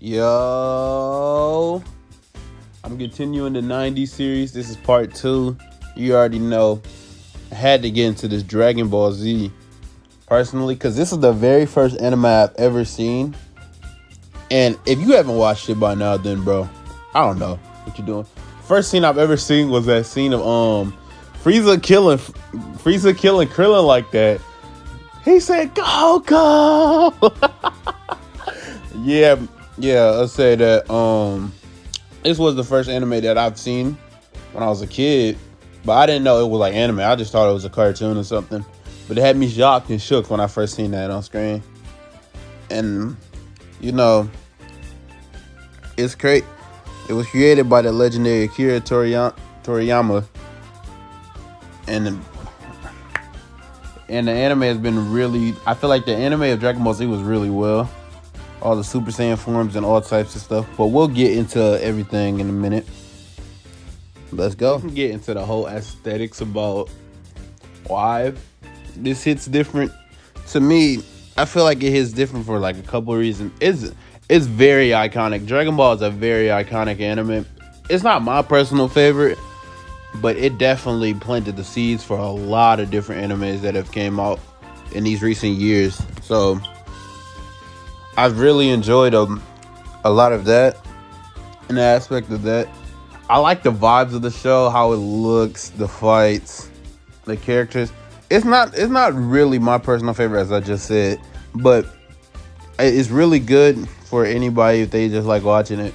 Yo, I'm continuing the 90s series. This is part 2. You already know. I had to get into this Dragon Ball Z personally because this is the very first anime I've ever seen. And if you haven't watched it by now, then bro, I don't know what you're doing. First scene I've ever seen was that scene of Frieza killing Krillin like that. He said, "Go, go!" Yeah, I'll say that this was the first anime that I've seen when I was a kid, but I didn't know it was like anime. I just thought it was a cartoon or something. But it had me shocked and shook when I first seen that on screen. And you know, it's great. It was created by the legendary Akira Toriyama, and the anime has been really. I feel like the anime of Dragon Ball Z was really well. All the Super Saiyan forms and all types of stuff. But we'll get into everything in a minute. Let's go. We can get into the whole aesthetics about why this hits different. To me, I feel like it hits different for like a couple of reasons. It's very iconic. Dragon Ball is a very iconic anime. It's not my personal favorite, but it definitely planted the seeds for a lot of different animes that have came out in these recent years. So I've really enjoyed a lot of that, and the aspect of that. I like the vibes of the show, how it looks, the fights, the characters. It's not really my personal favorite, as I just said, but it's really good for anybody if they just like watching it.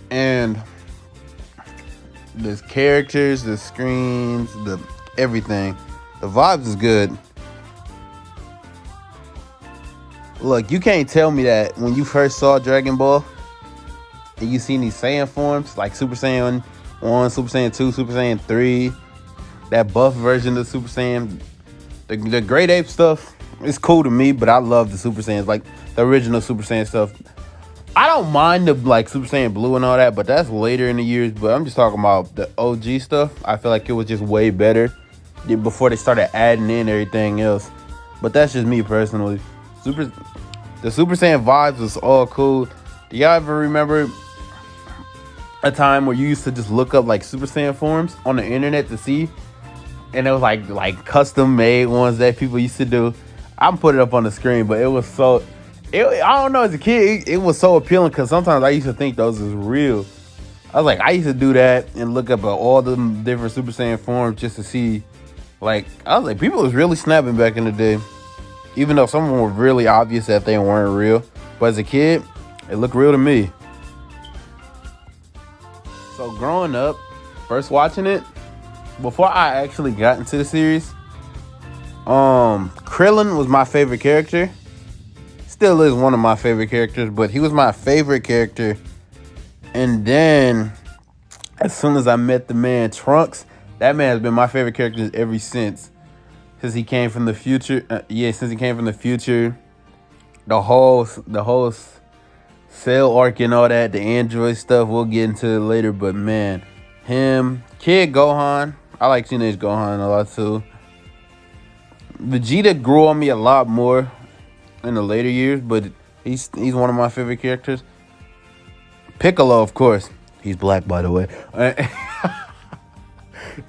And the characters, the screens, the everything, the vibes is good. Look, you can't tell me that when you first saw Dragon Ball and you seen these Saiyan forms like Super Saiyan 1, Super Saiyan 2, Super Saiyan 3, that buff version of Super Saiyan, the Great Ape stuff, it's cool to me, but I love the Super Saiyans, like the original Super Saiyan stuff. I don't mind the like Super Saiyan Blue and all that, but that's later in the years. But I'm just talking about the OG stuff. I feel like it was just way better before they started adding in everything else. But that's just me personally. The Super Saiyan vibes was all cool. Do y'all ever remember a time where you used to just look up like Super Saiyan forms on the internet to see? And it was like custom made ones that people used to do. I'm putting it up on the screen, but it was so... I don't know, as a kid, it was so appealing because sometimes I used to think those was real. I used to do that and look up all the different Super Saiyan forms just to see. Like, I was like, people was really snapping back in the day. Even though some of them were really obvious that they weren't real. But as a kid, it looked real to me. So growing up, first watching it, before I actually got into the series, Krillin was my favorite character. Still is one of my favorite characters, but he was my favorite character. And then, as soon as I met the man Trunks, that man has been my favorite character ever since. Since he came from the future, since he came from the future, the whole Cell arc and all that, the android stuff, we'll get into it later. But man, him, Kid Gohan, I like Teenage Gohan a lot too. Vegeta grew on me a lot more in the later years, but he's one of my favorite characters. Piccolo, of course, he's black, by the way,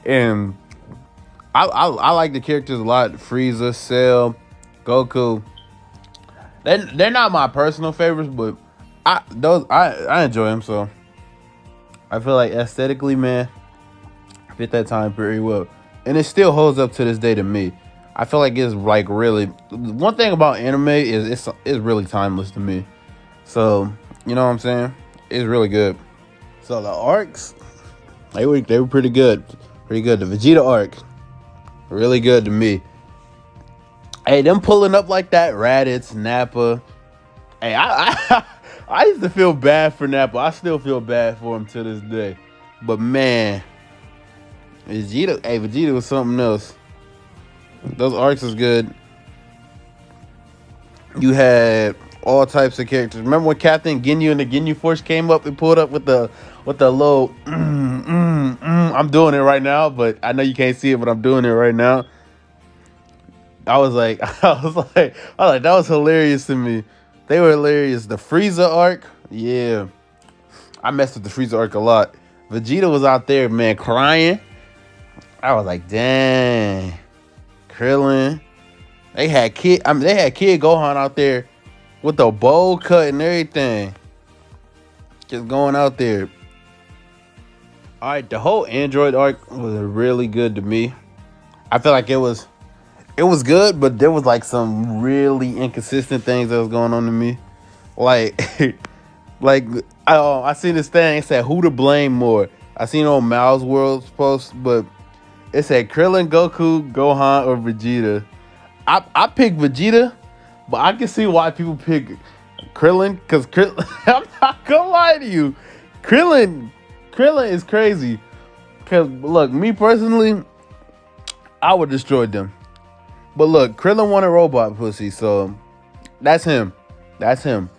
and I like the characters a lot. Frieza, Cell, Goku. They're not my personal favorites, but I enjoy them. So I feel like aesthetically, man, fit that time pretty well, and it still holds up to this day to me. I feel like it's like really one thing about anime is it's really timeless to me. So you know what I'm saying? It's really good. So the arcs, they were pretty good, The Vegeta arc, really good to me. Hey, them pulling up like that, Raditz, Nappa. Hey, I used to feel bad for Nappa. I still feel bad for him to this day. But man, Vegeta was something else. Those arcs was good. You had all types of characters. Remember when Captain Ginyu and the Ginyu Force came up and pulled up with the little I'm doing it right now, but I know you can't see it, but I'm doing it right now. I was like, that was hilarious to me. They were hilarious. The Frieza arc, yeah. I messed with the Frieza arc a lot. Vegeta was out there, man, crying. I was like, dang. Krillin. They had Kid Gohan out there with the bowl cut and everything. Just going out there. Alright, the whole Android arc was really good to me. I feel like it was good, but there was like some really inconsistent things that was going on to me. Like I seen this thing, it said who to blame more. I seen it on Miles World's post, but it said Krillin, Goku, Gohan, or Vegeta. I picked Vegeta, but I can see why people pick Krillin, because I'm not gonna lie to you. Krillin is crazy. Because, look, me personally, I would destroy them. But look, Krillin wanted robot pussy, so that's him. That's him,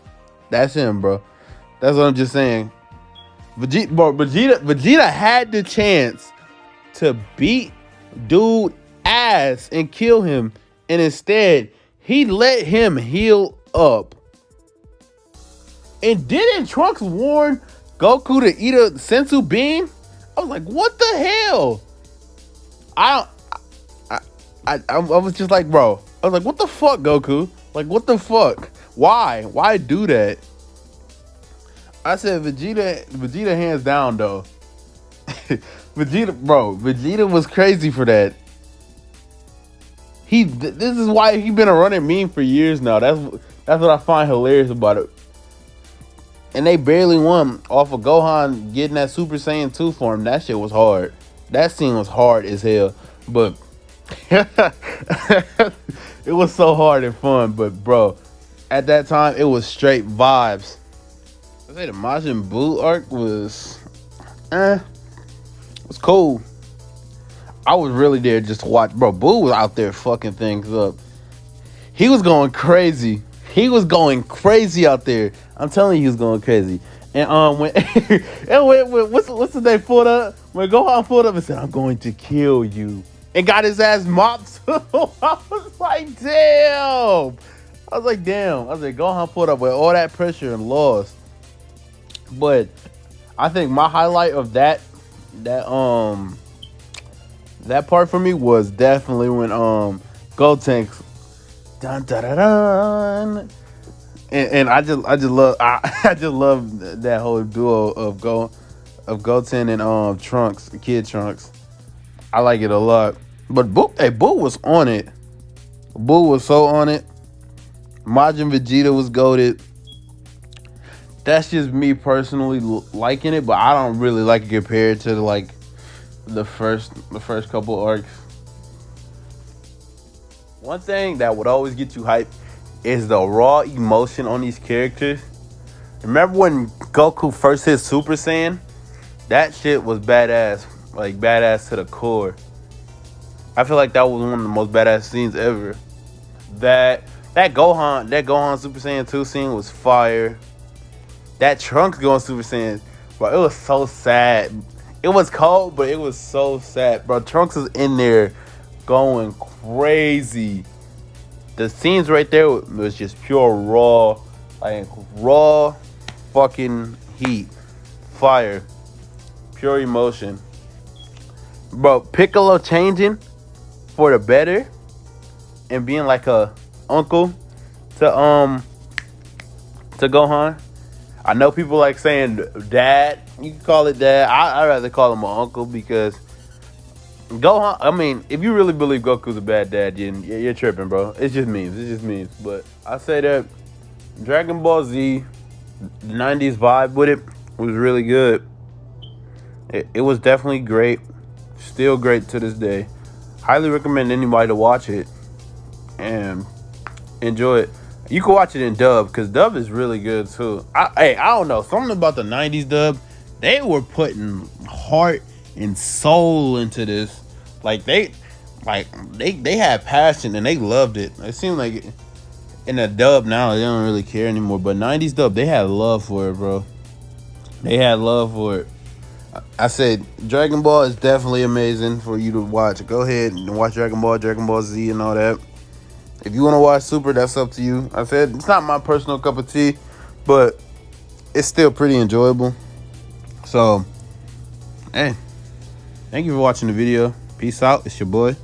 bro. That's what I'm just saying. Vegeta had the chance to beat dude ass and kill him, and instead he let him heal up. And didn't Trunks warn Goku to eat a sensu bean? I was like, what the hell? I was just like, bro. I was like, what the fuck, Goku? Like, what the fuck? Why? Why do that? I said Vegeta hands down though. Vegeta was crazy for that. This is why he's been a running meme for years now. That's what I find hilarious about it. And they barely won off of Gohan getting that Super Saiyan 2 form. That shit was hard. That scene was hard as hell. But it was so hard and fun. But bro, at that time it was straight vibes. I say the Majin Buu arc was cool. I was really there just to watch. Bro, Buu was out there fucking things up. He was going crazy. He was going crazy out there. I'm telling you, he was going crazy. And when what's the name pulled up? When Gohan pulled up and said, "I'm going to kill you," and got his ass mopped. I was like, damn. I was like, Gohan pulled up with all that pressure and lost. But I think my highlight of that part for me was definitely when Gotenks dun dun dun dun, and I just love that whole duo of Goten and Trunks, Kid Trunks. I like it a lot. But Buu was on it. Buu was so on it. Majin Vegeta was goated. That's just me personally liking it, but I don't really like it compared to like the first couple arcs. One thing that would always get you hyped is the raw emotion on these characters. Remember when Goku first hit Super Saiyan? That shit was badass, like badass to the core. I feel like that was one of the most badass scenes ever. That Gohan Super Saiyan 2 scene was fire. That Trunks going Super Saiyan, bro, it was so sad. It was cold, but it was so sad, bro. Trunks was in there going crazy. The scenes right there was just pure raw fucking heat, fire, pure emotion, bro. Piccolo changing for the better and being like a uncle to Gohan. I know people like saying dad. You can call it dad. I'd rather call him an uncle because Gohan, I mean, if you really believe Goku's a bad dad, you're tripping, bro. It's just memes. But I say that Dragon Ball Z, the 90s vibe with it was really good. It was definitely great. Still great to this day. Highly recommend anybody to watch it and enjoy it. You can watch it in dub because dub is really good too. I don't know, something about the 90s dub. They were putting heart and soul into this. Like they had passion and they loved it. It seemed like in the dub now they don't really care anymore. But 90s dub, they had love for it, bro. They had love for it. I said Dragon Ball is definitely amazing for you to watch. Go ahead and watch Dragon Ball Z and all that. If you want to watch Super, that's up to you. I said it's not my personal cup of tea, but it's still pretty enjoyable. So, hey, thank you for watching the video. Peace out. It's your boy.